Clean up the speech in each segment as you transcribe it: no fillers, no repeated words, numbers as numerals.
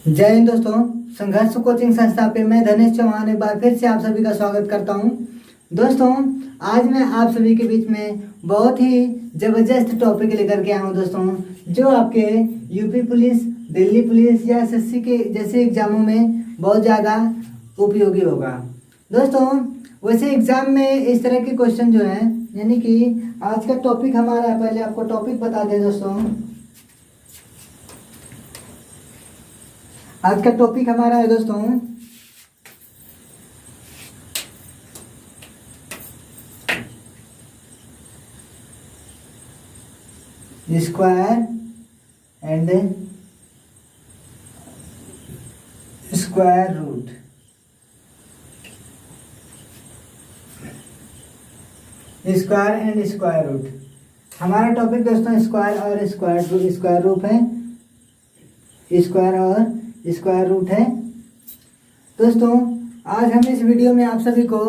जय हिंद दोस्तों। संघर्ष कोचिंग संस्था पे मैं धनेश चौहान एक बार फिर से आप सभी का स्वागत करता हूं। दोस्तों, आज मैं आप सभी के बीच में बहुत ही जबरदस्त टॉपिक लेकर के आया हूं दोस्तों, जो आपके यूपी पुलिस, दिल्ली पुलिस या एसएससी के जैसे एग्जामों में बहुत ज़्यादा उपयोगी होगा। दोस्तों, वैसे एग्जाम में इस तरह के क्वेश्चन जो हैं, यानी कि आज का टॉपिक हमारा, पहले आपको टॉपिक बता दें दोस्तों। आज का टॉपिक हमारा है दोस्तों square and square root. Square and square root हमारा टॉपिक दोस्तों स्क्वायर और स्क्वायर रूट है। स्क्वायर और स्क्वायर रूट है। दोस्तों, आज हम इस वीडियो में आप सभी को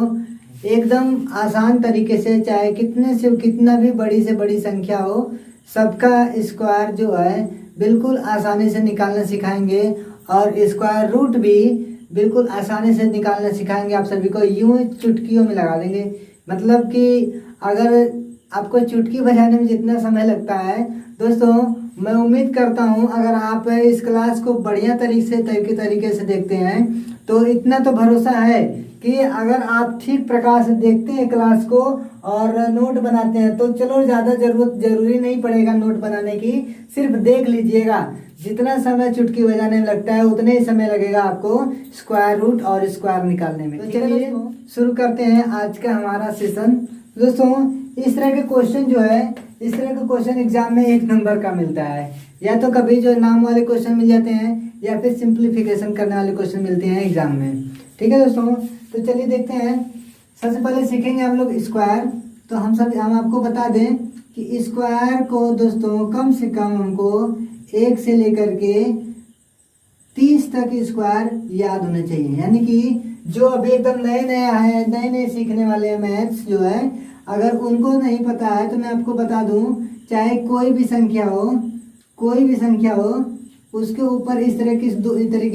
एकदम आसान तरीके से, चाहे कितने से कितना भी बड़ी से बड़ी संख्या हो, सबका स्क्वायर जो है बिल्कुल आसानी से निकालना सिखाएंगे और स्क्वायर रूट भी बिल्कुल आसानी से निकालना सिखाएंगे। आप सभी को यूं चुटकियों में लगा देंगे। मतलब कि अगर आपको चुटकी बजाने में जितना समय लगता है दोस्तों, मैं उम्मीद करता हूं अगर आप इस क्लास को बढ़िया तरीके से देखते हैं तो इतना तो भरोसा है कि अगर आप ठीक प्रकार से देखते हैं क्लास को और नोट बनाते हैं तो चलो ज़्यादा जरूरी नहीं पड़ेगा नोट बनाने की, सिर्फ देख लीजिएगा। जितना समय चुटकी बजाने में लगता है उतने ही समय लगेगा आपको स्क्वायर रूट और स्क्वायर निकालने में। तो चलिए शुरू करते हैं आज का हमारा सेशन। दोस्तों, इस तरह के क्वेश्चन जो है, इस तरह के क्वेश्चन एग्जाम में 1 नंबर का मिलता है। या तो कभी जो नाम वाले क्वेश्चन मिल जाते हैं या फिर सिंप्लीफिकेशन करने वाले क्वेश्चन मिलते हैं एग्जाम में। ठीक है दोस्तों, तो चलिए देखते हैं। सबसे पहले सीखेंगे हम लोग स्क्वायर। तो हम आपको बता दें कि स्क्वायर को दोस्तों कम से कम हमको 1 से लेकर के 30 तक स्क्वायर याद होने चाहिए। यानी कि जो अभी एकदम नए सीखने वाले हैं मैथ्स जो है, अगर उनको नहीं पता है तो मैं आपको बता दूं, चाहे कोई भी संख्या हो उसके ऊपर इस तरीके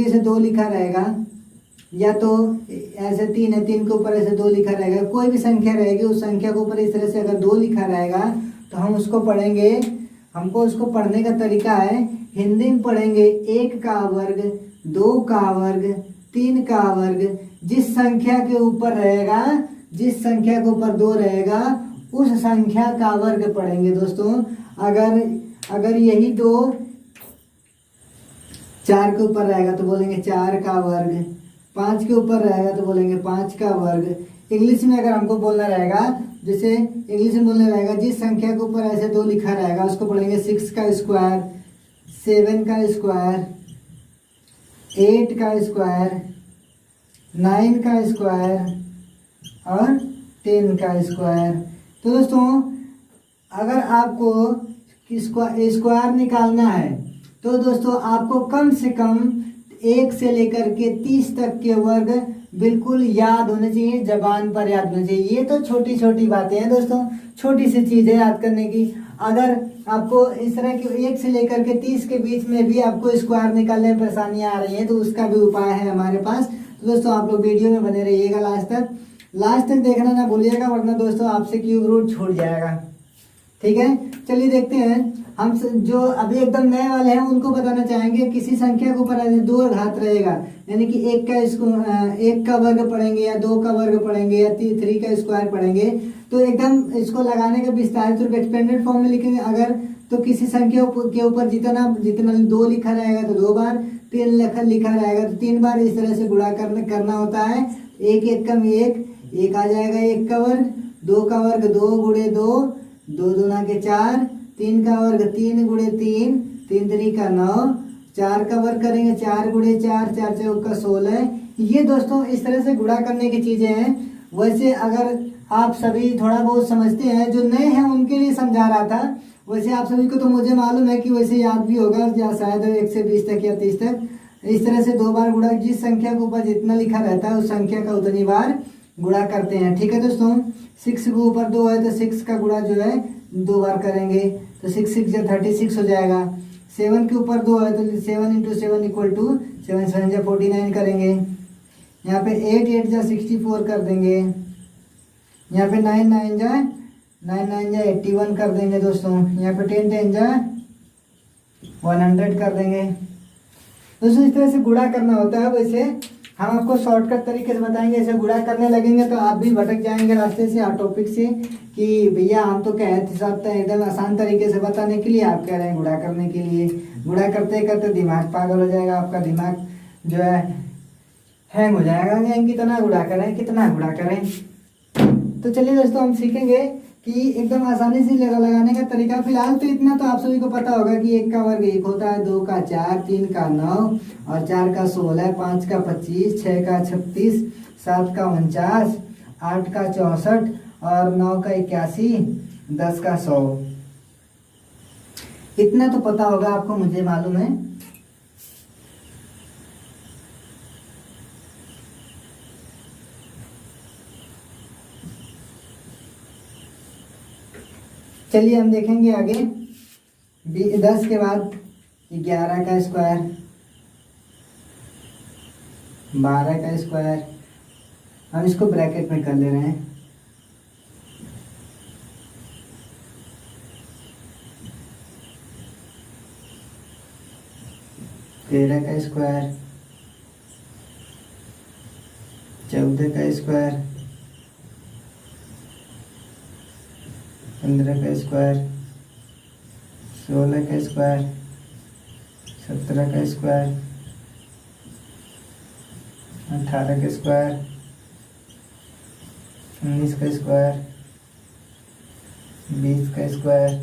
से 2 लिखा रहेगा, या तो ऐसे 3 है, 3 के ऊपर ऐसे 2 लिखा रहेगा। कोई भी संख्या रहेगी उस संख्या के ऊपर इस तरह से अगर 2 लिखा रहेगा तो हम उसको पढ़ेंगे। हमको उसको पढ़ने का तरीका है, हिंदी में पढ़ेंगे 1 का वर्ग, 2 का वर्ग, 3 का वर्ग। जिस संख्या के ऊपर 2 रहेगा उस संख्या का वर्ग पढ़ेंगे दोस्तों। अगर यही 2 4 के ऊपर रहेगा तो बोलेंगे 4 का वर्ग, 5 के ऊपर रहेगा तो बोलेंगे 5 का वर्ग। इंग्लिश में अगर हमको बोलना रहेगा, जैसे इंग्लिश में बोलना रहेगा, जिस संख्या के ऊपर ऐसे 2 लिखा रहेगा उसको पढ़ेंगे 6 का स्क्वायर, 7 का स्क्वायर, 8 का स्क्वायर, 9 का स्क्वायर और 10 का स्क्वायर। तो दोस्तों, अगर आपको स्क्वायर निकालना है तो दोस्तों आपको कम से कम 1 से लेकर के 30 तक के वर्ग बिल्कुल याद होने चाहिए, जबान पर याद होने चाहिए। ये तो छोटी छोटी बातें हैं दोस्तों, छोटी सी चीज़ है याद करने की। अगर आपको इस तरह की 1 से लेकर के 30 के बीच में भी आपको स्क्वायर निकालने में परेशानियां आ रही हैं तो उसका भी उपाय है हमारे पास। तो दोस्तों आप लोग वीडियो में बने रहिएगा लास्ट तक देखना ना भूलिएगा, वरना दोस्तों आपसे क्यूब रूट छूट जाएगा। ठीक है, चलिए देखते हैं। हम जो अभी एकदम नए वाले हैं उनको बताना चाहेंगे, किसी संख्या के ऊपर 2 घात रहेगा, यानी कि 1 का वर्ग पढ़ेंगे या 2 का वर्ग पढ़ेंगे या 3 का स्क्वायर पढ़ेंगे, तो एकदम इसको लगाने का विस्तारित रूप एक्सपेंडेड फॉर्म में लिखेंगे। अगर तो किसी संख्या के ऊपर जितना 2 लिखा रहेगा तो 2 बार, 3 लिखा रहेगा तो 3 बार, इस तरह से गुणा करना होता है। 1 1 कम 1 आ जाएगा 1 का वर्ग, 2 का वर्ग 2 गुणे 2, 2 दूना के 4, 3 का वर्ग 3 गुणे 3, 3 3 का 9, 4 का वर्ग करेंगे 4 गुणे 4, 4 चौक का 16। ये दोस्तों इस तरह से गुणा करने की चीज़ें हैं। वैसे अगर आप सभी थोड़ा बहुत समझते हैं, जो नए हैं उनके लिए समझा रहा था, वैसे आप सभी को तो मुझे मालूम है कि वैसे याद भी होगा, या शायद 1 से 20 तक या 30 तक। इस तरह से 2 बार गुणा, जिस संख्या के ऊपर जितना लिखा रहता है उस संख्या का उतनी बार गुणा करते हैं। ठीक है दोस्तों, 6 के ऊपर 2 है तो 6 का गुणा जो है 2 बार करेंगे तो 6 6 36 हो जाएगा। 7 के ऊपर 2 है तो 7 इंटू 7 इक्वल टू 7 7 जा 49 करेंगे। यहाँ पे 8 8 जा 64 कर देंगे। यहाँ पे 9 9 जा 81 कर देंगे दोस्तों। यहाँ पे 10 10 जा 100 कर देंगे दोस्तों। इस तरह से गुणा करना होता है। वैसे हम आपको शॉर्टकट तरीके से बताएंगे। ऐसे गुणा करने लगेंगे तो आप भी भटक जाएंगे रास्ते से, टॉपिक से, कि भैया हम तो कहे हिसाब एकदम आसान तरीके से बताने के लिए, आप कह रहे हैं गुणा करने के लिए। गुणा करते करते दिमाग पागल हो जाएगा, आपका दिमाग जो है हैंग हो जाएगा। कितना गुणा करें कितना गुणा करें। तो चलिए दोस्तों हम सीखेंगे कि एकदम आसानी से लगाने का तरीका। फिलहाल तो इतना तो आप सभी को पता होगा कि 1 का वर्ग 1 होता है, 2 का 4, 3 का 9 और 4 का 16, 5 का 25, 6 का 36, 7 का 49, 8 का 64 और 9 का 81, 10 का 100। इतना तो पता होगा आपको, मुझे मालूम है। चलिए हम देखेंगे आगे 10 के बाद 11 का स्क्वायर, 12 का स्क्वायर। हम इसको ब्रैकेट में कर ले रहे हैं। 13 का स्क्वायर, 14 का स्क्वायर, 15 का स्क्वायर, 16 का स्क्वायर, 17 का स्क्वायर, 18 का स्क्वायर, 19 का स्क्वायर, 20 का स्क्वायर,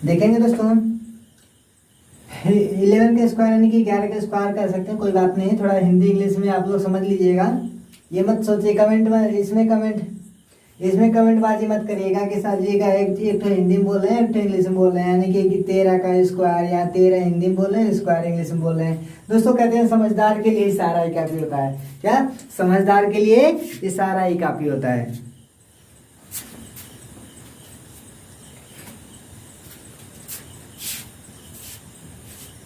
देखेंगे दोस्तों हम 11 का स्क्वायर यानी कि 11 का स्क्वायर कर सकते हैं। कोई बात नहीं, थोड़ा हिंदी इंग्लिश में आप लोग समझ लीजिएगा। ये मत सोचिए कमेंट में, इसमें कमेंटबाजी मत करिएगा कि सर जी का एक तो हिंदी में बोल रहे हैं, एक तो इंग्लिश में बोल रहे हैं। यानी कि 13 का स्क्वायर या 13 हिंदी में बोल रहे हैं, स्क्वायर इंग्लिश में बोल रहे हैं। दोस्तों कहते हैं समझदार के लिए इशारा ही काफी होता है। क्या? समझदार के लिए इशारा ही काफी होता है।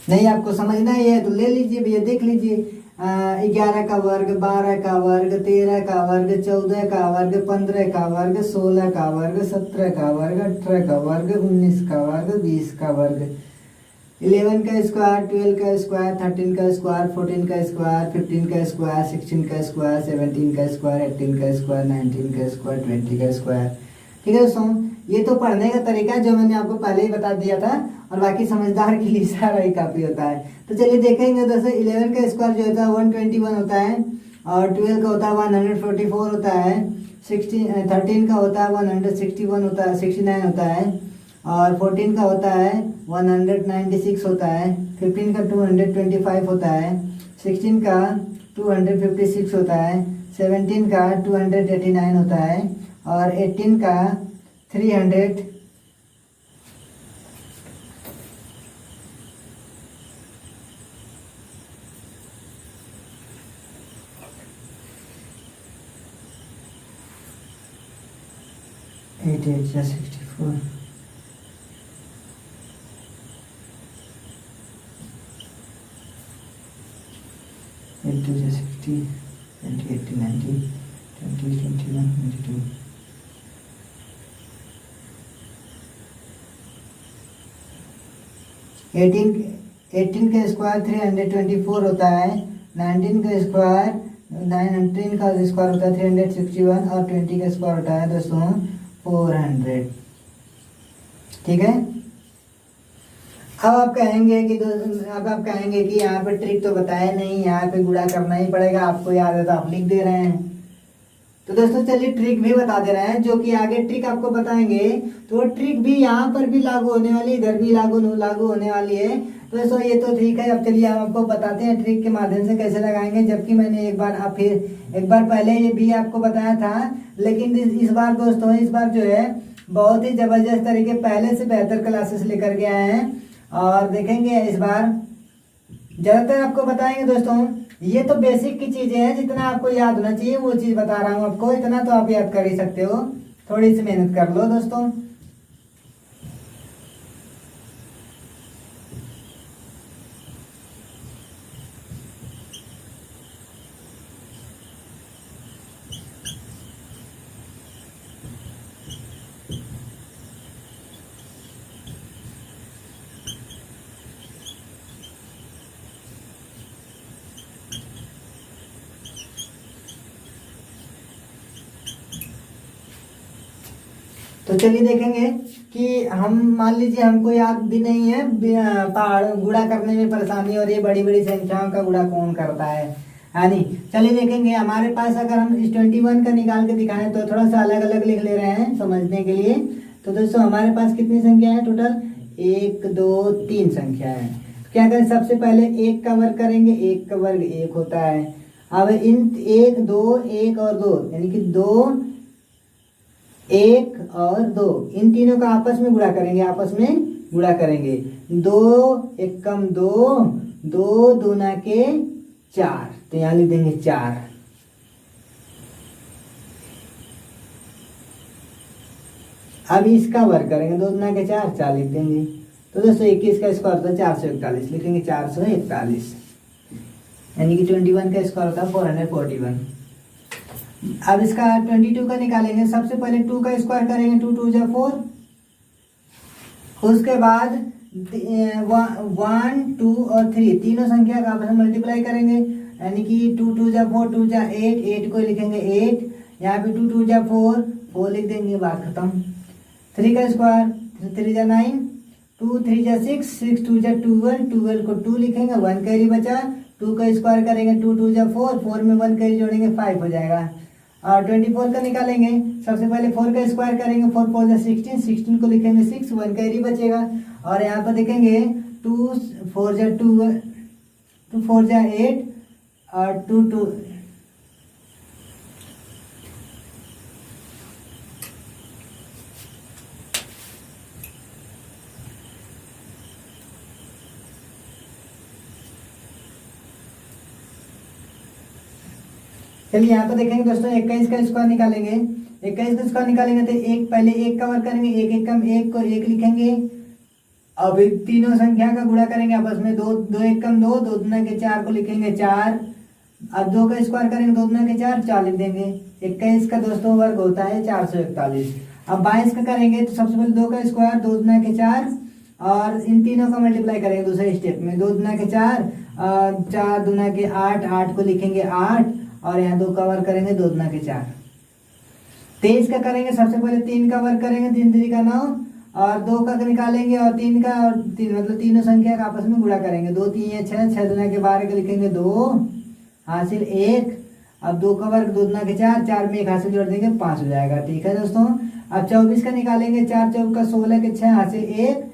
नहीं आपको समझना ही है तो ले लीजिए भैया, देख लीजिए। 11 का वर्ग, 12 का वर्ग, 13 का वर्ग, 14 का वर्ग, 15 का वर्ग, 16 का वर्ग, 17 का वर्ग, 18 का वर्ग, 19 का वर्ग, 20 का वर्ग, 11 का स्क्वायर, 12 का स्क्वायर, 13 का स्क्वायर, 14 का स्क्वायर, 15 का स्क्वायर, 16 का स्क्वायर, 17 का स्क्वायर, 18 का स्क्वायर, 19 का स्क्वायर, 20 का स्क्वायर। ठीक है दोस्तों, ये तो पढ़ने का तरीका जो मैंने आपको पहले ही बता दिया था। और बाकी समझदार के लिए इशारा ही काफी होता है। तो चलिए देखेंगे दोस्तों 11 का स्क्वायर जो होता है 121 होता है, और 12 का होता है 144 होता है, 13 का होता है 161 होता है, 69 होता है, और 14 का होता है 196 होता है, 15 का 225 होता है, 16 का 256 होता है, 17 का 289 होता है, और 18 का 300 8 8 64, 8 2 60, 20 80 90, 20 21 22, 18 का स्क्वायर 324 होता है, 19 का स्क्वायर 19 का स्क्वायर होता है 361, और 20 का स्क्वायर होता है दोस्तों 400। ठीक है। अब आप कहेंगे कि यहाँ पे ट्रिक तो बताया नहीं, यहाँ पे गुणा करना ही पड़ेगा, आपको याद है तो आप लिख दे रहे हैं। तो दोस्तों चलिए ट्रिक भी बता दे रहे हैं, जो कि आगे ट्रिक आपको बताएंगे तो ट्रिक भी यहाँ पर भी लागू होने वाली, इधर भी लागू होने वाली है। तो दोस्तों ये तो ठीक है। अब चलिए हम आपको बताते हैं ट्रिक के माध्यम से कैसे लगाएंगे, जबकि मैंने एक बार पहले ये भी आपको बताया था। लेकिन इस बार दोस्तों, इस बार जो है बहुत ही जबरदस्त तरीके, पहले से बेहतर क्लासेस लेकर के आए हैं। और देखेंगे इस बार ज्यादातर आपको बताएंगे दोस्तों, ये तो बेसिक की चीजें हैं, जितना आपको याद होना चाहिए वो चीज बता रहा हूँ आपको, इतना तो आप याद कर ही सकते हो, थोड़ी सी मेहनत कर लो दोस्तों। तो चलिए देखेंगे कि हम मान लीजिए हमको याद भी नहीं है, पहाड़ गुणा करने में परेशानी और ये बड़ी बड़ी संख्याओं का गुणा कौन करता है नहीं। चलिए देखेंगे, हमारे पास अगर हम इस 21 का निकाल के दिखाएं तो थोड़ा सा अलग अलग लिख ले रहे हैं समझने के लिए। तो दोस्तों हमारे पास कितनी संख्या है टोटल, 1 2 3 संख्या है। क्या करें, सबसे पहले 1 का वर्ग करेंगे, 1 का वर्ग 1 होता है। अब इन 1 2 1 और 2 यानी कि 2 1 और 2 इन तीनों का आपस में गुणा करेंगे, आपस में गुणा करेंगे। 2 एकम 2, 2 दूना के 4, तो यहाँ लिख देंगे 4। अब इसका वर्ग करेंगे, 2 दूना के 4, 4 लिख देंगे। तो दोस्तों 21 का स्क्वायर होता है 441, लिखेंगे 441, यानी कि 21 का स्क्वायर होता है 441। अब इसका 22 का निकालेंगे, सबसे पहले 2 का स्क्वायर करेंगे, 2 2 जा 4, उसके बाद 1 2 और 3 तीनों संख्या का आपस में मल्टीप्लाई करेंगे, यानी कि 2 2 जा 4, 2 जा 8, 8 को लिखेंगे 8, यहाँ पे 2 2 जा 4, 4 लिख देंगे, बात खत्म। 3 का स्क्वायर, 3 जा 9, 2 3 जा 6, 6 2 जा 12, 12 को 2 लिखेंगे, 1 कैरी बचा, 2 का स्क्वायर करेंगे, 2 2 जा 4, 4 में 1 कैरी जोड़ेंगे 5 हो जाएगा। और 24 का निकालेंगे, सबसे पहले 4 का स्क्वायर करेंगे, 4 4 जा 16, 16 को लिखेंगे 6, 1 कैरी बचेगा। और यहाँ पर देखेंगे 2 4 जा 2, 2 4 जा 8 और 2 2 चलिए यहाँ पर देखेंगे दोस्तों 21 का स्क्वायर निकालेंगे, 21 का स्क्वायर निकालेंगे तो एक पहले 1 का वर्ग करेंगे, 1 1 कम 1 को 1 लिखेंगे। अब तीनों संख्या का गुणा करेंगे आपस में, 2 2 1 कम 2, 2 दूना के 4 को लिखेंगे 4। अब 2 का स्क्वायर करेंगे, 2 दूना के 4, 4 लिख देंगे। 21 का दोस्तों वर्ग होता है 441। अब 22 का करेंगे तो सबसे पहले 2 का स्क्वायर, 2 दूना के 4 और इन तीनों का मल्टीप्लाई करेंगे दूसरे स्टेप में, 2 दूना के 4, 4 दूना के 8, 8 को लिखेंगे 8 और यहाँ 2 का वर्ग करेंगे, 2 दूना के 4। 23 का करेंगे, सबसे पहले 3 का वर्ग करेंगे, 3 3 का 9 और 2 का निकालेंगे और 3 का और 3 मतलब तीनों संख्या का आपस में गुणा करेंगे, 2 3 या 6, 6 दूना के 12 का लिखेंगे 2 हासिल 1। अब 2 का वर्ग 2 दूना के 4, 4 में 1 हासिल जोड़ देंगे 5 हो जाएगा। ठीक है दोस्तों। अब 24 का निकालेंगे, 4 चौक का 16 के 6 हासिल 1,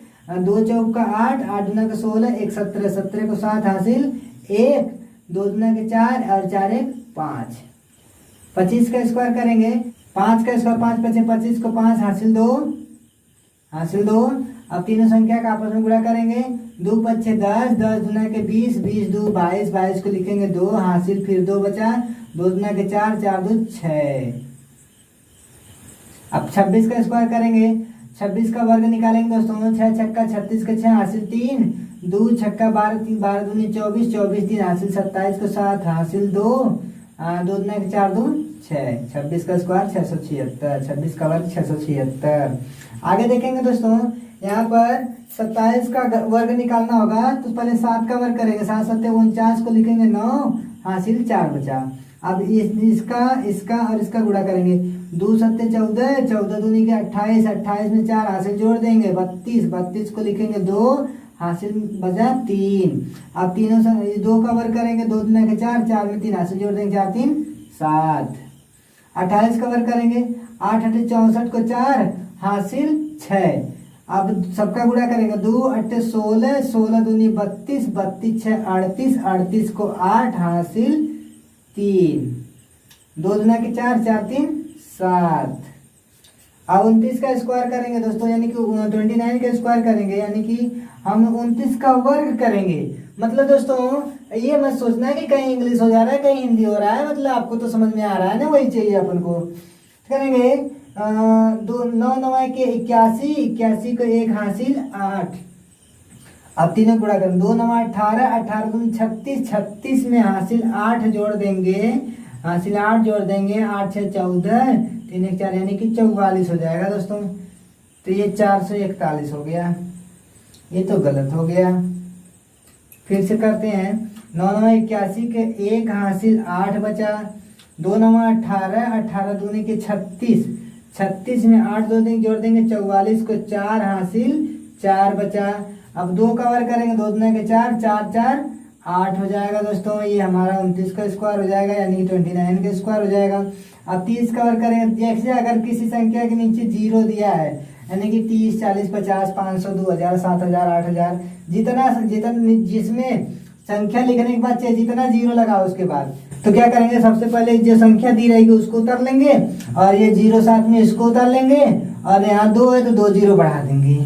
2 चौक का 8, 8 दूना का 16, 1 17, 17 को 7 हासिल 1, 2 दूना के 4 और 4 1 5। 25 का स्क्वायर करेंगे, 5 का स्क्वायर 5 5 25 को 5 हासिल 2, हासिल 2। अब तीनों संख्या का आपस में गुणा करेंगे, 2 5 10, 10 दूना के 20, 20 2 22, 22 को लिखेंगे 2 हासिल फिर 2 बचा, 2 दूना के 4, 4 2 6। अब 26 का स्क्वायर करेंगे, 26 का वर्ग निकालेंगे दोस्तों, 6 छक्का 36 के 6 हासिल 3, 2 छक्का 12 3 12 दूनी 24, 24 3 हासिल 27 को 7 हासिल 2, 2 दूना के 4 2 6। 26 का स्क्वायर 676, 26 का वर्ग 676। आगे देखेंगे दोस्तों, यहाँ पर 27 का वर्ग निकालना होगा तो पहले 7 का वर्ग करेंगे, 7 7 49 को लिखेंगे 9 हासिल 4 बचा। अब इसका और इसका गुणा करेंगे, 2 7 14, 14 दूनी के 28, 28 में 4 हासिल जोड़ देंगे 32, 32 को लिखेंगे 2 हासिल बचा 3। अब तीनों 2 का वर्ग करेंगे, 2 दूना के 4, 4 में 3 हासिल जोड़ देंगे 4 3 7। 28 का वर्ग करेंगे, 8 8 64 को 4 हासिल 6। अब सबका गुणा करेंगे, 2 8 16, 16 दूनी 32, 32 6 38, 38 को 8 हासिल 3, 2 दूना के 4, 4 3 7। अब 29 का स्क्वायर करेंगे दोस्तों, यानी कि 29 का स्क्वायर करेंगे, यानी कि हम 29 का वर्ग करेंगे। मतलब दोस्तों ये मत सोचना है कि कहीं इंग्लिश हो जा रहा है कहीं हिंदी हो रहा है, मतलब आपको तो समझ में आ रहा है ना, वही चाहिए अपन को। करेंगे 9 9 के 81, 81 को 1 हासिल 8। अब तीनों गुणा करें, 2 9 18, 18 दूनी 36, 36 में हासिल 8 जोड़ देंगे, हासिल 8 जोड़ देंगे, 8 6 14, 3 1 4, यानी कि 44 हो जाएगा दोस्तों। तो ये 441 हो गया, ये तो गलत हो गया। फिर से करते हैं, 9 9 81 के 1 हासिल 8 बचा, 2 9 18, 18 दूनी के 36, 36 में 8 जोड़ देंगे 44 को 4 हासिल 4 बचा। अब 2 का वर्ग करेंगे, 2 दूनी के 4, 4 4 8 हो जाएगा दोस्तों। ये हमारा 29 का स्क्वायर हो जाएगा, यानी कि 29 का स्क्वायर हो जाएगा। अब 30 का वर्ग करेंगे, जैसे अगर किसी संख्या के नीचे 0 दिया है, यानी कि 30 40 50 500 2000 7000 8000, जितना जिसमें संख्या लिखने के बाद चाहे जितना 0 लगाओ उसके बाद, तो क्या करेंगे, सबसे पहले जो संख्या दी रहेगी उसको उतार लेंगे, और ये 0 साथ में इसको उतार लेंगे, और यहाँ 2 है तो 2 0 बढ़ा देंगे।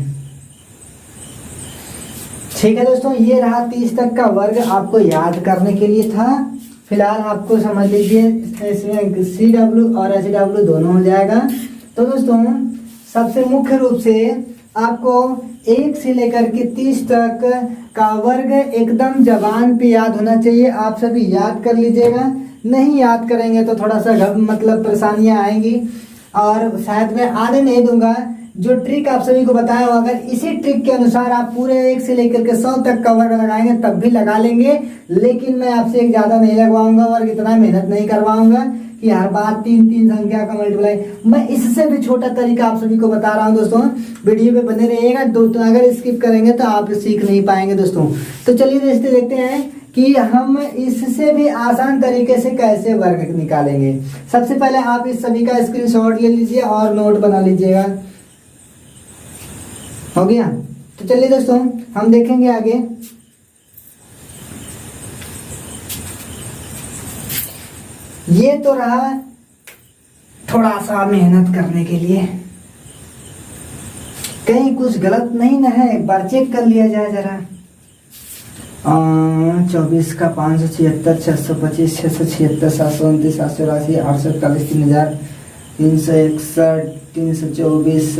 ठीक है दोस्तों, ये रहा 30 तक का वर्ग, आपको याद करने के लिए था। फिलहाल आपको समझ लीजिए इसमें CW और SW दोनों हो जाएगा। तो दोस्तों सबसे मुख्य रूप से आपको 1 से लेकर के 30 तक का वर्ग एकदम जबान पे याद होना चाहिए। आप सभी याद कर लीजिएगा, नहीं याद करेंगे तो थोड़ा सा मतलब परेशानियां आएंगी, और शायद मैं आने नहीं दूंगा। जो ट्रिक आप सभी को बताया हो, अगर इसी ट्रिक के अनुसार आप पूरे 1 से लेकर के 100 तक का वर्ग लगाएंगे तब भी लगा लेंगे, लेकिन मैं आपसे एक ज्यादा नहीं लगवाऊंगा वर्ग, इतना मेहनत नहीं करवाऊंगा कि हर बार 3 संख्या का मल्टीप्लाई। मैं इससे भी छोटा तरीका आप सभी को बता रहा हूं दोस्तों, वीडियो पे बने रहिएगा। तो अगर स्किप करेंगे तो आप सीख नहीं पाएंगे दोस्तों। तो चलिए देखते हैं कि हम इससे भी आसान तरीके से कैसे वर्ग निकालेंगे। सबसे पहले आप इस सभी का स्क्रीनशॉट ले लीजिए और नोट बना लीजिएगा। हो गया? तो चलिए दोस्तों हम देखेंगे आगे। ये तो रहा थोड़ा सा मेहनत करने के लिए, कहीं कुछ गलत नहीं ना है, एक बार चेक कर लिया जाए जरा। 24 का 576, 625, 676, 729, 784, 841, 3000, 361, 324,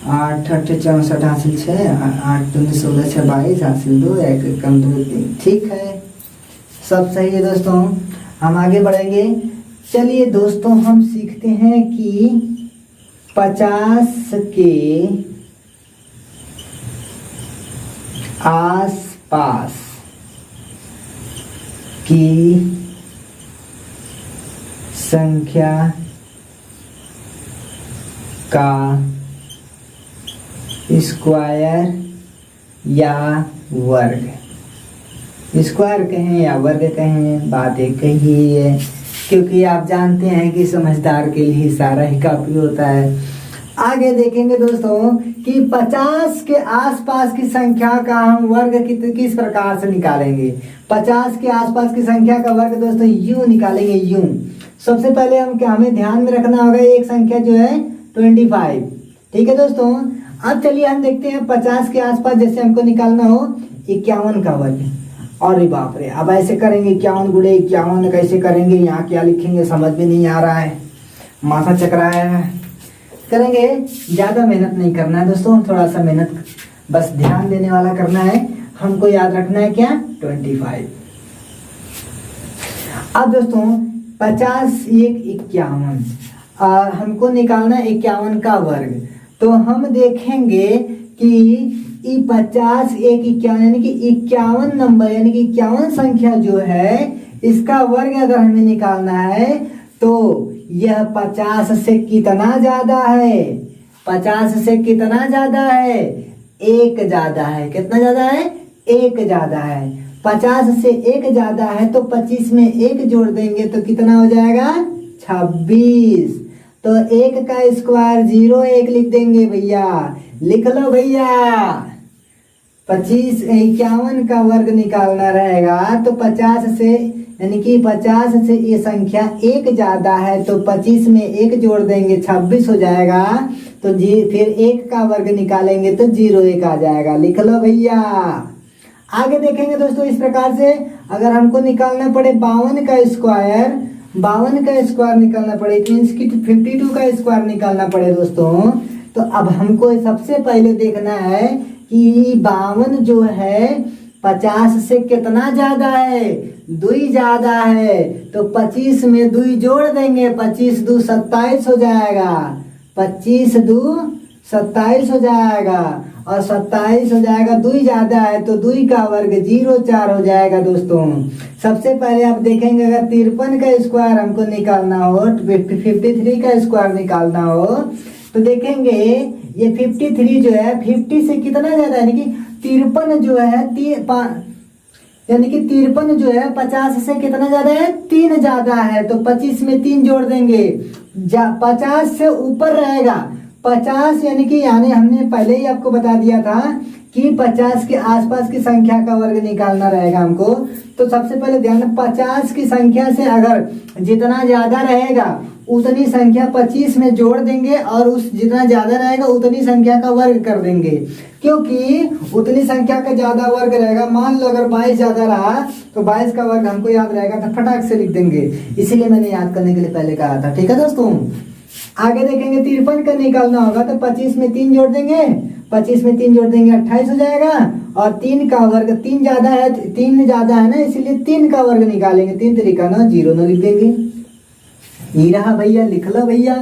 8 8 64 हासिल 6, 8 2 16 6 22 हासिल 2, 1 कम 2 3। ठीक है, सब सही है दोस्तों। हम आगे बढ़ेंगे। चलिए दोस्तों हम सीखते हैं कि 50 के आसपास की संख्या का स्क्वायर या वर्ग, स्क्वायर कहें या वर्ग कहें, बात एक ही है, क्योंकि आप जानते हैं कि समझदार के लिए सारा ही काफी होता है। आगे देखेंगे दोस्तों कि 50 के आसपास की संख्या का हम वर्ग किस प्रकार से निकालेंगे। 50 के आसपास की संख्या का वर्ग दोस्तों यूं निकालेंगे, यूं। सबसे पहले हमें ध्यान में रखना होगा एक संख्या जो है 25। ठीक है दोस्तों, अब चलिए हम देखते हैं 50 के आसपास जैसे हमको निकालना हो 51 का वर्ग। अरे बाप रे, अब ऐसे करेंगे 51 गुणे 51 कैसे करेंगे, यहाँ क्या लिखेंगे समझ में नहीं आ रहा है, माथा चकराया है। करेंगे, ज्यादा मेहनत नहीं करना है दोस्तों, थोड़ा सा मेहनत बस ध्यान देने वाला करना है। हमको याद रखना है क्या, 25। अब दोस्तों 50 1 51 और हमको निकालना है 51 का वर्ग। तो हम देखेंगे कि 50 1 51 यानी कि 51 नंबर, यानी कि 51 संख्या जो है इसका वर्ग अगर हमें निकालना है तो यह 50 से कितना ज्यादा है, 50 से कितना ज्यादा है, 1 ज्यादा है। कितना ज्यादा है, 1 ज्यादा है। 50 से 1 ज्यादा है तो 25 में 1 जोड़ देंगे तो कितना हो जाएगा, 26। तो 1 का स्क्वायर 0 1 लिख देंगे भैया, लिख लो भैया। 51 का वर्ग निकालना रहेगा तो 50 से यानी कि 50 से ये संख्या एक ज्यादा है तो 25 में एक जोड़ देंगे 26 हो जाएगा। तो जी फिर एक का वर्ग निकालेंगे तो 01 आ जाएगा। लिख लो भैया। आगे देखेंगे दोस्तों इस प्रकार से, अगर हमको निकालना पड़े 52 का स्क्वायर, 52 का स्क्वायर निकालना पड़े, मीन्स की 52 का स्क्वायर निकालना पड़े दोस्तों, तो अब हमको सबसे पहले देखना है कि 52 जो है 50 से कितना ज्यादा है, 2 ज्यादा है। तो 25 में 2 जोड़ देंगे, 25 2 27 हो जाएगा, 25 2 27 हो जाएगा, और 27 हो जाएगा, 2 ज्यादा है तो 2 का वर्ग 04 हो जाएगा दोस्तों। सबसे पहले आप देखेंगे अगर 53 का स्क्वायर हमको निकालना हो, 53 का स्क्वायर निकालना हो, तो देखेंगे ये 53 जो है 50 से कितना ज्यादा है, यानी कि 53 जो है यानी कि 53 जो है 50 से कितना ज्यादा है, 3 ज्यादा है। तो 25 में 3 जोड़ देंगे, 50 से ऊपर रहेगा, 50 यानी हमने पहले ही आपको बता दिया था कि 50 के आसपास की संख्या का वर्ग निकालना रहेगा हमको। तो सबसे पहले ध्यान, 50 की संख्या से अगर जितना ज्यादा रहेगा उतनी संख्या 25 में जोड़ देंगे, और उस जितना ज्यादा रहेगा उतनी संख्या का वर्ग कर देंगे, क्योंकि उतनी संख्या का ज्यादा वर्ग रहेगा। मान लो अगर 22 ज्यादा रहा तो 22 का वर्ग हमको याद रहेगा तो फटाक से लिख देंगे, इसीलिए मैंने याद करने के लिए पहले कहा था। ठीक है दोस्तों, आगे देखेंगे 53 का निकालना होगा तो 25 में 3 जोड़ देंगे, 25 में 3 जोड़ देंगे 28 हो जाएगा, और 3 का वर्ग 3 ज्यादा है, 3 ज्यादा है ना, इसीलिए 3 का वर्ग निकालेंगे, 3 तरीका ना 0 ना लिख देंगे। ये रहा भैया, लिख लो भैया।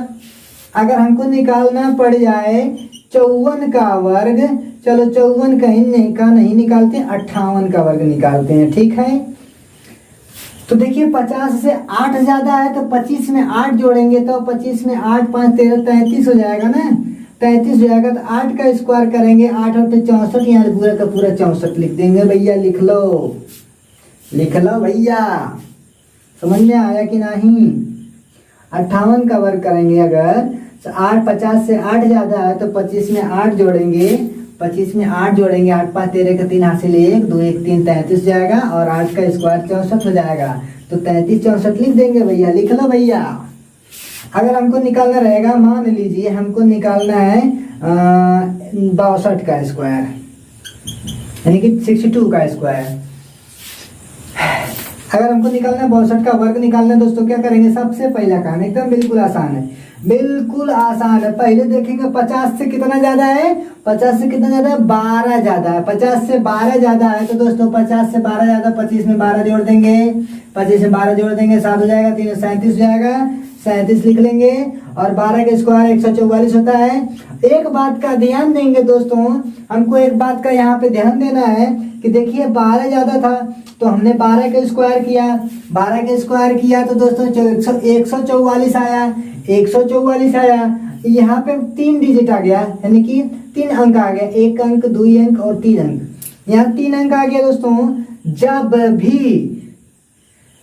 अगर हमको निकालना पड़ जाए 54 का वर्ग, चलो 54 कहीं का नहीं निकालते, 58 का वर्ग निकालते हैं। ठीक है, तो देखिए 50 से 8 ज्यादा है तो 25 में 8 जोड़ेंगे, तो 25 में 8 5 13 33 हो जाएगा ना, 33 हो जाएगा। तो 8 का स्क्वायर करेंगे, 8 और 64, यहाँ पूरा का पूरा 64 लिख देंगे भैया। लिख लो, लिख लो भैया, समझ में आया कि नहीं। 58 का वर्ग करेंगे अगर 8, 50 से 8 ज्यादा है तो 25 में 8 जोड़ेंगे, 25 में 8 जोड़ेंगे, 8 5 13 का 3 हासिल 1 2 1 3 33 जाएगा, और 8 का स्क्वायर 64 हो जाएगा। तो 33 64 लिख देंगे भैया। लिख लो भैया। अगर हमको निकालना रहेगा, मान लीजिए हमको निकालना है 62 का स्क्वायर, यानी कि 62 का स्क्वायर। अगर हमको निकालना है 62 का वर्ग निकालना है दोस्तों, क्या करेंगे, सबसे पहला काम एकदम बिल्कुल आसान है, बिल्कुल आसान है। पहले देखेंगे 50 से कितना ज्यादा है, 50 से कितना ज्यादा है, 12 ज्यादा है। 50 से 12 ज्यादा है तो दोस्तों 50 से 12 ज्यादा, 25 में 12 जोड़ देंगे, 25 में 12 जोड़ देंगे, 7 हो जाएगा, 3 37 हो जाएगा, 37 लिख लेंगे, और 12 का स्क्वायर 144 होता है। एक बात का ध्यान देंगे दोस्तों, हमको एक बात का यहाँ पे ध्यान देना है कि देखिए 12 ज्यादा था तो हमने 12 का स्क्वायर किया, 12 का स्क्वायर किया तो दोस्तों 144 आया, 144 आया। यहाँ पे 3 डिजिट आ गया, यानी कि 3 अंक आ गया, 1 अंक 2 अंक और 3 अंक। यहाँ 3 अंक आ गया दोस्तों।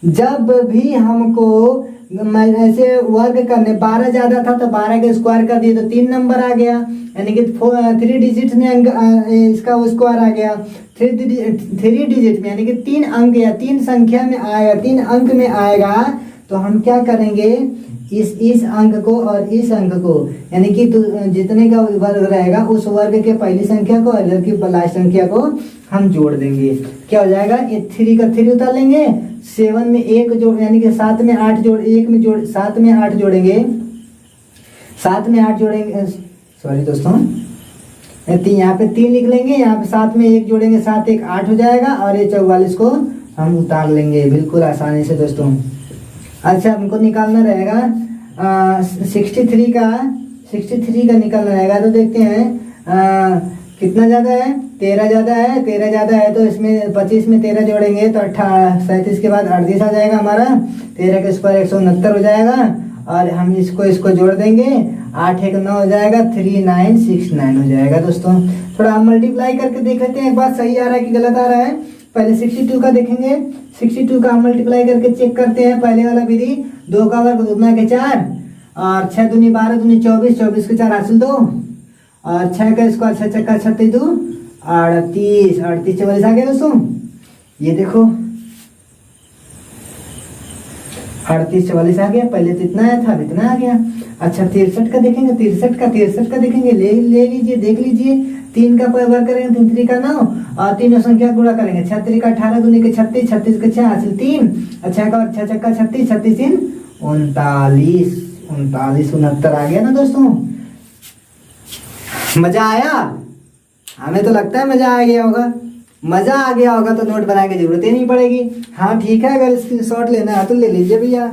जब भी हमको ऐसे वर्ग करने 12 ज्यादा था तो 12 का स्क्वायर कर दिए तो 3 नंबर आ गया, यानी कि 3 डिजिट में अंक इसका स्क्वायर आ गया। 3 डिजिट में यानी कि 3 अंक या 3 संख्या में आएगा, 3 अंक में आएगा, तो हम क्या करेंगे, इस अंक को और इस अंक को, यानी कि जितने का वर्ग रहेगा उस वर्ग के पहली संख्या को और इधर की लास्ट संख्या को हम जोड़ देंगे। क्या हो जाएगा, ये 3 का 3 उतार लेंगे, 7 में 1 जोड़, यानी कि 7 में 8 जोड़, 1 में जोड़, 7 में 8 जोड़ेंगे, 7 में 8 जोड़ेंगे, सॉरी दोस्तों, यहाँ पे 3 लिख लेंगे, यहाँ पे 7 में 1 जोड़ेंगे, 7 1 8 हो जाएगा, और ये 44 को हम उतार लेंगे बिल्कुल आसानी से दोस्तों। अच्छा, हमको निकालना रहेगा 63 का निकालना रहेगा, तो देखते हैं कितना ज़्यादा है, 13 ज़्यादा है, 13 ज़्यादा है तो इसमें 25 में 13 जोड़ेंगे तो 37 के बाद 38 आ जाएगा हमारा, 13 का स्क्वायर 169 हो जाएगा, और हम इसको जोड़ देंगे, 8 1 9 हो जाएगा, 3969 हो जाएगा दोस्तों। थोड़ा हम मल्टीप्लाई करके देख लेते हैं, एक बात सही आ रहा है कि गलत आ रहा है। पहले 62 का देखेंगे, 62 का हम मल्टीप्लाई करके चेक करते हैं। पहले वाला विधि, 2 का वर्ग 2 के 4, और 6 दूनी 12 दूनी 24, 24 के 4 हासिल 2, और 6 का स्क्वायर 6 छक्का 36 2 38, 38 44 आ गया दोस्तों। ये देखो 38 44 आ गया, पहले तो इतना आया था, अब इतना आ गया। अच्छा 63 का देखेंगे, 63 का देखेंगे, ले ले लीजिए, देख लीजिए। 3 का वर्ग करेंगे 3 3 का 9 और तीनों संख्या गुणा करेंगे। 6 3 का 18, दूनी के 36, 36 के 6 हासिल 3, अच्छा का 6 छक्का 36, 36 3 39, 39 69 आ गया ना दोस्तों। मजा आया? हमें तो लगता है मजा आ गया होगा। मजा आ गया होगा तो नोट बनाने की जरूरत ही नहीं पड़ेगी। हाँ ठीक है, अगर स्क्रीनशॉट लेना है तो ले लीजिए भैया।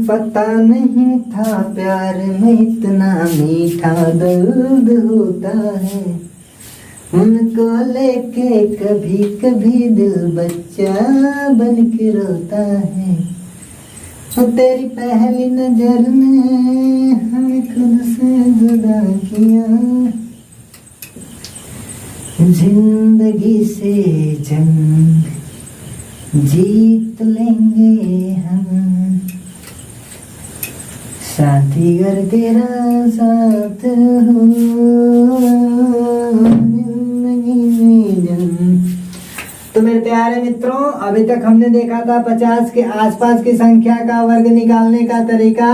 पता नहीं था प्यार में इतना मीठा दर्द होता है, उनको लेके कभी कभी दिल बच्चा बन के रोता है। तेरी पहली नजर ने हमें खुद से जुदा किया, जिंदगी से जंग जीत लेंगे हम, साथी अगर तेरा साथ हो जिंदगी में जंग। तो मेरे प्यारे मित्रों, अभी तक हमने देखा था 50 के आसपास की संख्या का वर्ग निकालने का तरीका।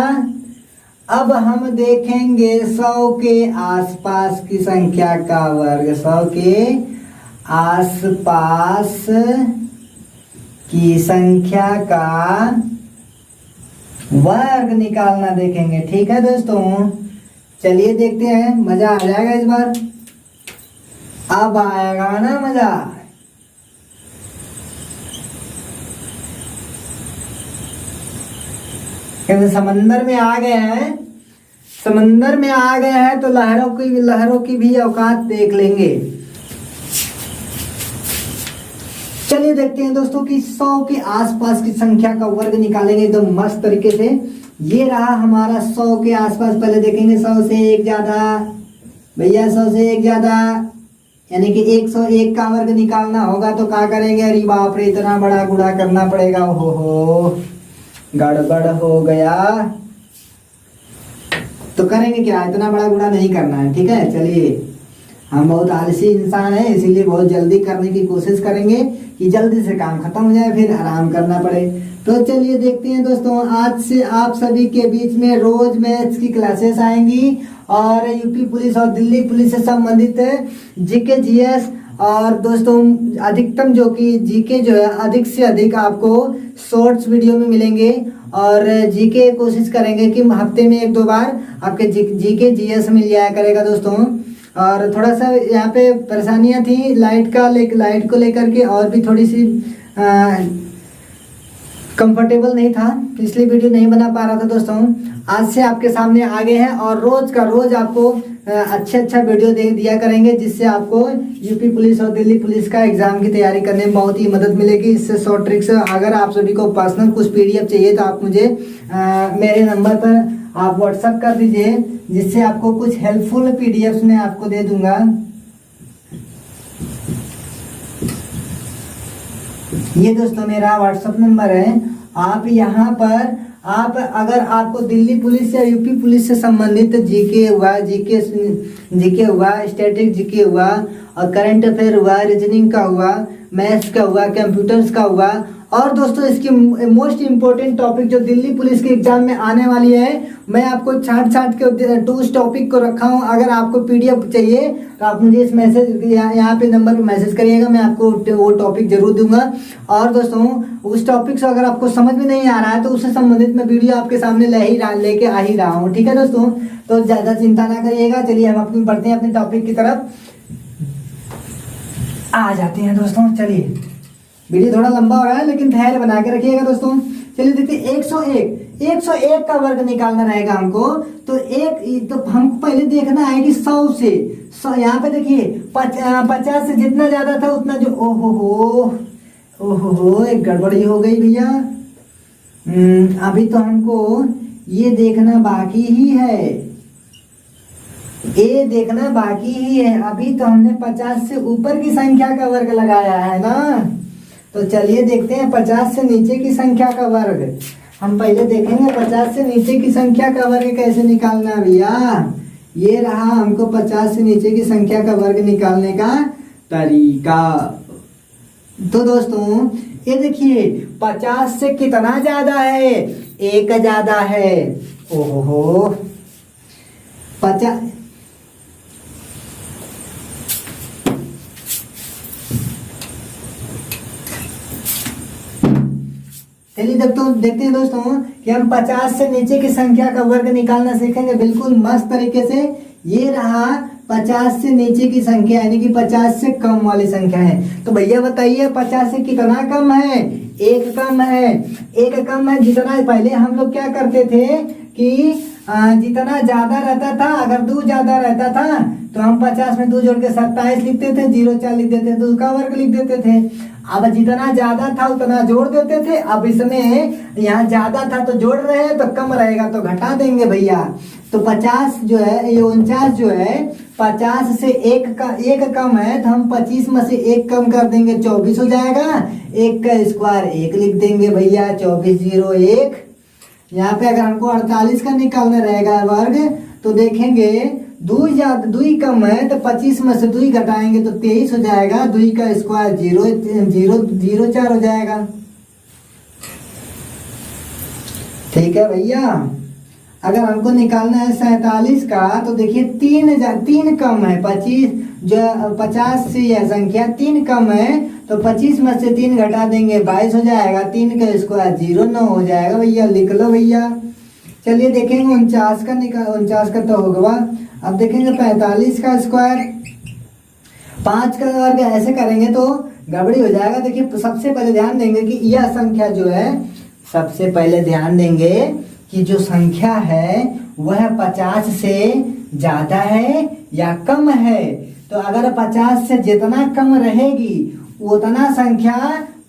अब हम देखेंगे 100 के आसपास की संख्या का वर्ग। 100 के आसपास की संख्या का वर्ग निकालना देखेंगे। ठीक है दोस्तों, चलिए देखते हैं। मजा आ जाएगा इस बार, अब आएगा ना मजा। समंदर में आ गए हैं, समंदर में आ गए हैं तो लहरों की भी औकात देख लेंगे। चलिए देखते हैं दोस्तों कि 100 के आसपास की संख्या का वर्ग निकालेंगे एकदम मस्त तरीके से। ये रहा हमारा 100 के आसपास। पहले देखेंगे 100 से एक ज्यादा, भैया 100 से एक ज्यादा यानी कि 101 का वर्ग निकालना होगा तो क्या करेंगे? अरे बाप रे, इतना बड़ा गुणा करना पड़ेगा। हो गड़बड़ हो गया। तो करेंगे क्या, इतना बड़ा गुणा नहीं करना है। ठीक है, चलिए हम बहुत आलसी इंसान हैं, इसीलिए बहुत जल्दी करने की कोशिश करेंगे कि जल्दी से काम खत्म हो जाए, फिर आराम करना पड़े। तो चलिए देखते हैं दोस्तों, आज से आप सभी के बीच में रोज मैथ्स की क्लासेस आएंगी और यूपी पुलिस और दिल्ली पुलिस से संबंधित जीके जीएस और दोस्तों अधिकतम जो कि जीके जो है अधिक से अधिक आपको शॉर्ट्स वीडियो में मिलेंगे। और जीके कोशिश करेंगे कि हफ्ते में 1-2 बार आपके जीके जीएस मिल जाया करेगा दोस्तों। और थोड़ा सा यहाँ पे परेशानियाँ थी लाइट को लेकर के, और भी थोड़ी सी कंफर्टेबल नहीं था, पिछली वीडियो नहीं बना पा रहा था दोस्तों। आज से आपके सामने आ गए हैं और रोज का रोज आपको अच्छा वीडियो दे दिया करेंगे, जिससे आपको यूपी पुलिस और दिल्ली पुलिस का एग्जाम की तैयारी करने में बहुत ही मदद मिलेगी। इससे शॉर्ट ट्रिक्स, अगर आप सभी को पर्सनल कुछ पीडीएफ चाहिए तो आप मुझे मेरे नंबर पर आप व्हाट्सएप कर दीजिए, जिससे आपको कुछ हेल्पफुल पीडीएफ मैं आपको दे दूंगा। ये दोस्तों मेरा व्हाट्सएप नंबर है। आप यहाँ पर आप अगर आपको दिल्ली पुलिस या यूपी पुलिस से संबंधित जीके हुआ, जीके हुआ, स्टैटिक जीके हुआ और करंट अफेयर हुआ, रीजनिंग का हुआ, मैथ्स का हुआ, कंप्यूटर्स का हुआ, और दोस्तों इसकी मोस्ट इम्पोर्टेंट टॉपिक जो दिल्ली पुलिस के एग्जाम में आने वाली है, मैं आपको छाट के उस टॉपिक को रखा हूँ। अगर आपको पीडीएफ चाहिए तो आप मुझे इस मैसेज यहाँ पे नंबर पे मैसेज करिएगा, मैं आपको वो टॉपिक जरूर दूंगा। और दोस्तों उस टॉपिक से अगर आपको समझ में नहीं आ रहा है तो उससे संबंधित मैं वीडियो आपके सामने लेके आ ही रहा हूँ। ठीक है दोस्तों, तो ज़्यादा चिंता ना करिएगा। चलिए हम अपनी बढ़ते हैं अपने टॉपिक की तरफ, आ जाते हैं दोस्तों। चलिए वीडियो थोड़ा लंबा हो रहा है लेकिन धैर्य बना के रखिएगा दोस्तों। चलिए देखते हैं 101 का वर्ग निकालना रहेगा हमको। तो हमको पहले देखना है कि 100 से यहाँ पे देखिए 50 से जितना ज्यादा था उतना जो ओहो एक गड़बड़ी हो गई भैया। अभी तो हमको ये देखना बाकी ही है, ये देखना बाकी ही है। अभी तो हमने 50 से ऊपर की संख्या का वर्ग लगाया है ना। तो चलिए देखते हैं 50 से नीचे की संख्या का वर्ग। हम पहले देखेंगे 50 से नीचे की संख्या का वर्ग कैसे निकालना है भैया। ये रहा हमको 50 से नीचे की संख्या का वर्ग निकालने का तरीका। तो दोस्तों ये देखिए 50 से कितना ज्यादा है, एक ज्यादा है। ओहो 50, चलिए देखते हैं दोस्तों कि हम 50 से नीचे की संख्या का वर्ग निकालना सीखेंगे बिल्कुल मस्त तरीके से। ये रहा 50 से नीचे की संख्या यानी कि 50 से कम वाली संख्या है। तो भैया बताइए 50 से कितना कम है, एक कम है। एक कम है जितना पहले हम लोग क्या करते थे कि जितना ज्यादा रहता था, अगर 2 ज्यादा रहता था तो हम 50 में 2 जोड़ के 27 लिखते थे, 0 4 लिख देते थे, 2 का वर्ग लिख देते थे। अब जितना ज्यादा था उतना जोड़ देते थे। अब इसमें यहाँ ज्यादा था तो जोड़ रहे हैं, तो कम रहेगा तो घटा देंगे भैया। तो 50 जो है, ये 49 जो है 50 से एक कम है, तो हम 25 में से एक कम कर देंगे, 24 हो जाएगा। एक का स्क्वायर 1 लिख देंगे भैया, 24 0 1। यहाँ पे अगर हमको 48 का निकालना रहेगा वर्ग, तो देखेंगे 2 कम है तो 25 में से 2 घटाएंगे तो 23 हो जाएगा। 2 का स्क्वायर 0 0 0 4 हो जाएगा। ठीक है भैया। अगर हमको निकालना है 47 का, तो देखिए 3 कम है, 25 जो 50 से यह संख्या 3 कम है, तो 25 में से 3 घटा देंगे 22 हो जाएगा। 3 का स्क्वायर 0 9 हो जाएगा भैया, लिख लो भैया। चलिए देखेंगे 49 का तो होगा। अब देखेंगे 45 का स्क्वायर, 5 का वर्ग ऐसे करेंगे तो गड़बड़ी हो जाएगा। देखिए सबसे पहले ध्यान देंगे कि यह संख्या जो है, सबसे पहले ध्यान देंगे कि जो संख्या है वह 50 से ज्यादा है या कम है। तो अगर 50 से जितना कम रहेगी उतना संख्या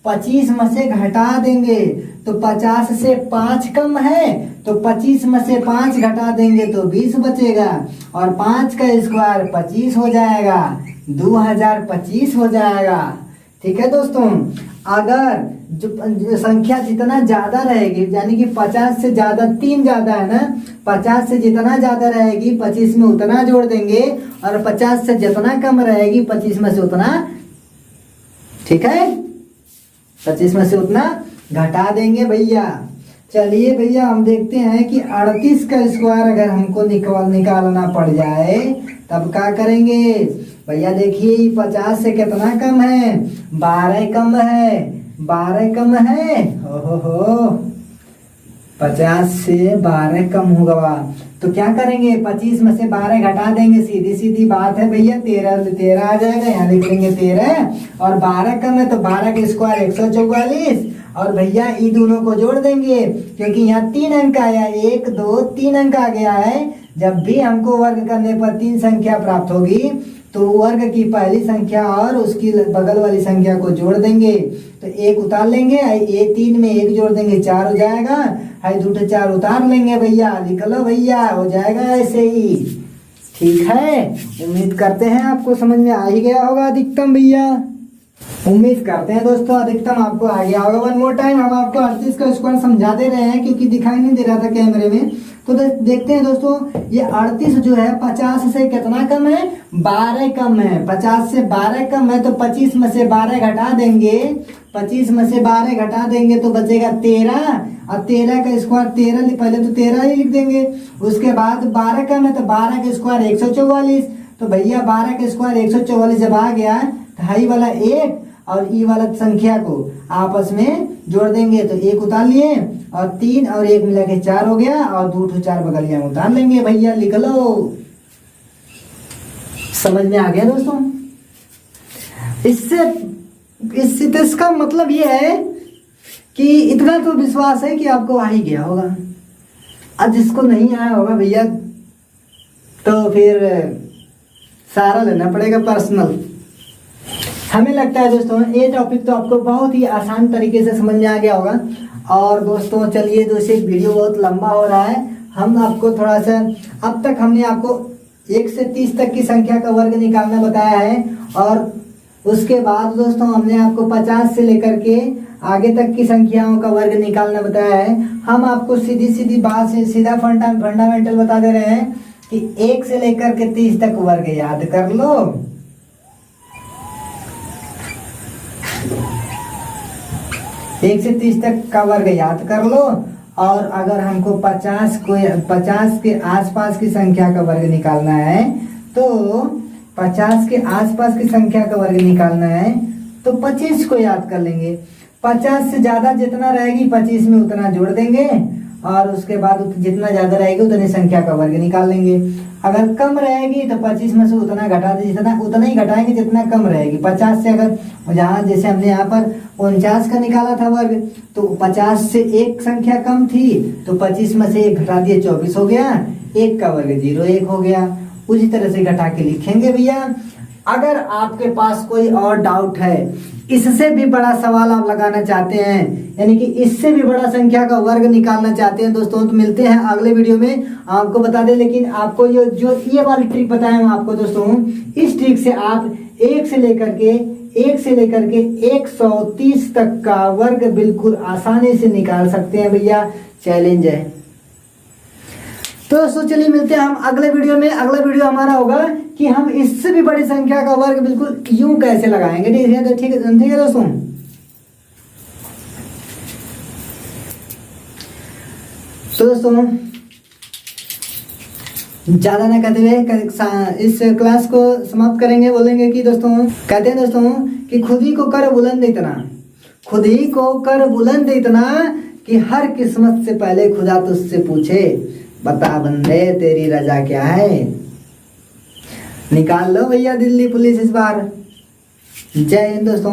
25 में से घटा देंगे। तो 50 से 5 कम है तो 25 में से 5 घटा देंगे तो 20 बचेगा, और 5 का स्क्वायर 25 हो जाएगा, 2025 हो जाएगा। ठीक है दोस्तों। अगर जो संख्या जितना ज्यादा रहेगी, यानी कि 50 से ज्यादा 3 ज्यादा है ना, 50 से जितना ज्यादा रहेगी 25 में उतना जोड़ देंगे, और 50 से जितना कम रहेगी 25 में से उतना, ठीक है, 25 में से उतना घटा देंगे भैया। चलिए भैया हम देखते हैं कि 38 का स्क्वायर अगर हमको निकालना पड़ जाए तब क्या करेंगे भैया। देखिए 50 से कितना कम है, 12 कम है, 12 कम है। हो 50 से 12 कम होगा तो क्या करेंगे, 25 में से 12 घटा देंगे, सीधी सीधी बात है भैया, 13 आ जाएगा, यहाँ लिख लेंगे 13। और 12 कम है तो 12 के स्क्वायर 144, और भैया ये दोनों को जोड़ देंगे क्योंकि यहाँ 3 अंक आया, 1 2 3 अंक आ गया है। जब भी हमको वर्ग करने पर 3 संख्या प्राप्त होगी तो वर्ग की पहली संख्या और उसकी बगल वाली संख्या को जोड़ देंगे, तो 1 उतार लेंगे, ये 3 में 1 जोड़ देंगे 4 हो जाएगा, है 2 4 उतार लेंगे भैया, लिख लो भैया, हो जाएगा ऐसे ही। ठीक है, उम्मीद करते हैं आपको समझ में आ ही गया होगा अधिकतम भैया। उम्मीद करते हैं दोस्तों अधिकतम आपको आ गया होगा। वन मोर टाइम हम आपको 38 का स्क्वायर समझा दे रहे हैं क्योंकि दिखाई नहीं दे रहा था कैमरे में। तो देखते हैं दोस्तों, ये 38 जो है 50 से कितना कम है, 12 कम है। 50 से 12 कम है तो 25 में से 12 घटा देंगे, 25 में से 12 घटा देंगे तो बचेगा 13, और 13 का स्क्वायर 13, पहले तो 13 ही लिख देंगे। उसके बाद 12 कम है तो 12 का स्क्वायर 144, तो भैया 12 का स्क्वायर 144 जब आ गया तो हाई वाला 1 और ई वाला संख्या को आपस में जोड़ देंगे, तो 1 उतार लिए, और 3 और 1 मिला के 4 हो गया, और 2 4 बगलिया में उतार लेंगे भैया, लिख लो। समझ में आ गया दोस्तों। इससे तो इसका मतलब ये है कि इतना तो विश्वास है कि आपको आ ही गया होगा। अब जिसको नहीं आया होगा भैया तो फिर सारा लेना पड़ेगा पर्सनल। हमें लगता है दोस्तों ये टॉपिक तो आपको बहुत ही आसान तरीके से समझ में आ गया होगा। और दोस्तों चलिए, दोस्तों वीडियो बहुत लंबा हो रहा है, हम आपको थोड़ा सा, अब तक हमने आपको 1 से 30 तक की संख्या का वर्ग निकालना बताया है, और उसके बाद दोस्तों हमने आपको 50 से लेकर के आगे तक की संख्याओं का वर्ग निकालना बताया है। हम आपको सीधी सीधी बात से सीधा फंडामेंटल बता दे रहे हैं कि 1 से लेकर के 30 तक वर्ग याद कर लो। एक से 30 तक का वर्ग याद कर लो, और अगर हमको 50 के आसपास की संख्या का वर्ग निकालना है तो 50 के आसपास की संख्या का वर्ग निकालना है तो 25 को याद कर लेंगे। 50 से ज्यादा जितना रहेगी 25 में उतना जोड़ देंगे, और उसके बाद जितना ज्यादा रहेगी उतनी संख्या का वर्ग निकाल लेंगे। अगर कम रहेगी तो 25 में से उतना घटा दे, जितना उतना ही घटाएंगे जितना कम रहेगी। 50 से अगर जहाँ जैसे हमने यहाँ पर 49 का निकाला था वर्ग, तो 50 से एक संख्या कम थी तो 25 में से एक घटा दिए 24 हो गया, एक का वर्ग 0 हो गया। उसी तरह से घटा के लिखेंगे भैया। अगर आपके पास कोई और डाउट है, इससे भी बड़ा सवाल आप लगाना चाहते हैं, यानी कि इससे भी बड़ा संख्या का वर्ग निकालना चाहते हैं दोस्तों, तो मिलते हैं अगले वीडियो में। आपको बता दें, लेकिन आपको ये वाली ट्रिक बताया हूं आपको दोस्तों, इस ट्रिक से आप 1 से लेकर के 130 तक का वर्ग बिल्कुल आसानी से निकाल सकते हैं भैया। चैलेंज है। तो दोस्तों चलिए मिलते हैं हम अगले वीडियो में। अगला वीडियो हमारा होगा कि हम इससे भी बड़ी संख्या का वर्ग बिल्कुल यूं कैसे लगाएंगे। ठीक है दोस्तों। तो दोस्तों ज्यादा ना कहते हुए इस क्लास को समाप्त करेंगे। बोलेंगे कि दोस्तों, कहते हैं दोस्तों कि खुद ही को कर बुलंद इतना कि हर किस्मत से पहले खुदा तुझसे पूछे, बता बंदे तेरी रजा क्या है। निकाल लो भैया दिल्ली पुलिस इस बार। जय हिंद दोस्तों।